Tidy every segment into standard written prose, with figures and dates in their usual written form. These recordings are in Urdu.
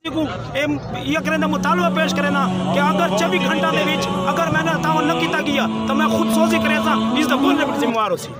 یہ کرنا مطالبہ پیش کرنا کہ اگر 24 گھنٹہ دے وچ اگر میں نے تعاون نہ کیتا گیا تو میں خود سوزی کرے سا اس دا گورنمنٹ ذمہ وار ہو سی.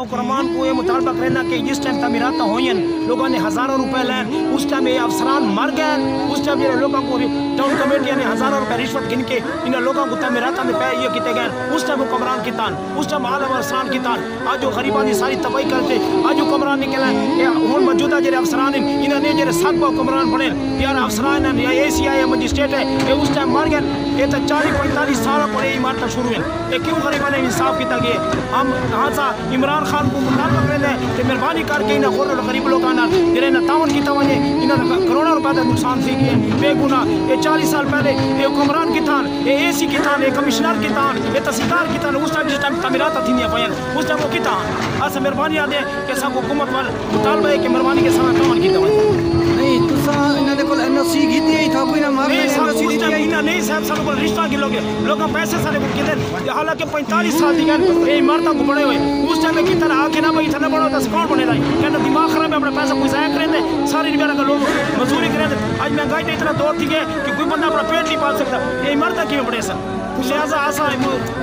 حکمران کو یہ مطالبہ کرنا کہ جس ٹائم تعمیرات ہوئیں لوگوں نے ہزاروں روپے لین اس ٹائم یہ افسران مر گئے اس ٹائم یہ لوگوں کو ٹاؤن کمیٹیاں نے ہزاروں روپے رشوت گن کے ان لوگوں کو تعمیرات میں یہ کیتے گئے اس ٹائم حکمران کیتان اس ٹائم عالم افسران کیتان آج جو غریبان کی ساری تباہی کرتے آج حکمران نکلے ہوں موجودہ جڑے افسران انہوں نے جڑے سابقہ حکمران بنے یار افسران یا اے سی آئی یا مجسٹریٹ ہے یہ اس ٹائم مر گئے یہ تو 40-45 سال پر یہ عمارتیں شروع ہیں یہ کیوں غریبان نے انصاف کیتا گیا ہم ہاں عمران خان کو مطالبہ کرتے ہیں کہ مہربانی کر کے انہیں غور غریب لوگوں جنہیں نہ تعاون کیتا وجے انہیں کروڑوں روپے کا نقصان سی گئے بے گناہ. یہ 40 سال پہلے یہ حکمران کی تھان یہ اے سی کی تھان یہ کمشنر کی تھان یہ تحصیلدار کی تھان اس ٹائم جس ٹائم تعمیرات تھیں پہ اس ٹائم وہ کی تھان اصل مہربانی آدھے کہ سب حکومت وال مطالبہ ہے کہ مہربانی کے سامنے تعاون کیتا وجے نہیں تو انہوں نے کول این او سی کیتی ہے تھا کوئی نہ مار نہیں صاحب سب کو رشتہ کی لوگ پیسے سارے کو کیتے حالانکہ 45 سال دی گئے یہ عمارتوں کو بڑے ہوئے اس ٹائم کی طرح آ کے نہ بھائی اتنا بڑا ہوتا کون بنے رہا ہے کہنا دماغ خراب ہے اپنا پیسہ کوئی ضائع کریں دے ساری نگاہ کا لوگ مزدوری کریں دے آج مہنگائی تو اتنا دور تھی گئے کہ کوئی بندہ اپنا پیٹ نہیں پال سکتا یہ عمارتیں کیوں بڑے سر لہٰذا آسا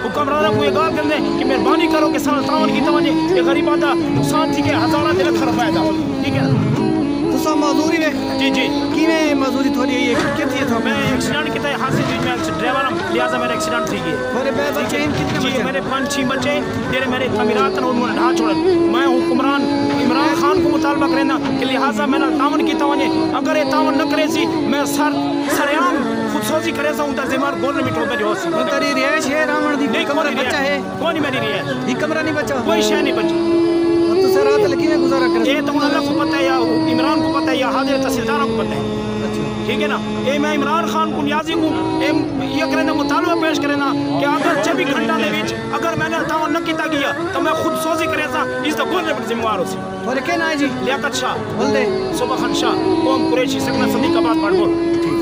حکمرانوں کو یہ گال کر دیں کہ مہربانی کرو کہ سارا تعاون کی توجہ یہ غریبان کا نقصان تھی کہ ہزارہ دے لکھ روپے کا ٹھیک ہے تو معذوری ہے جی جی کی میں معذوری تھوڑی ہے یہ کتنی تھا میں ایکسیڈنٹ کیتا ہے حادثے میں ڈرائیور ہوں لہٰذا میرا ایکسیڈنٹ تھی گیا میرے بچے کتنے جی میرے 5-6 بچے جڑے میرے تعمیرات انہوں نے ڈھا چھوڑے میں حکمران عمران خان کو مطالبہ کرنا کہ لہٰذا میں نے تعاون کی توجہ اگر یہ تعاون نہ کرے سی میں سریعام خود سوزی کرے سا ان ذمہ گورنمنٹ ہوتا جو سی تیری رہائش ہے رامن دی کمرہ بچہ ہے کون میری رہائش یہ کمرہ نہیں بچا کوئی شے نہیں بچی تو سر رات لگی میں گزارا کرے یہ تو اللہ کو پتہ ہے یا عمران کو پتہ ہے یا حاضر تحصیلداروں کو پتہ ہے ٹھیک ہے نا یہ میں عمران خان کو نیازی ہوں یہ کرنا مطالبہ پیش کرنا کہ اگر 24 گھنٹہ دے وچ اگر میں نے تعاون نہ کیتا گیا تو میں خود سوزی کرے سا اس دا گورنمنٹ ذمہ وار ہو سی اور کہنا ہے جی لیاقت شاہ بول دے صبح خان شاہ قوم قریشی سکنہ صدیق آباد پڑھ بول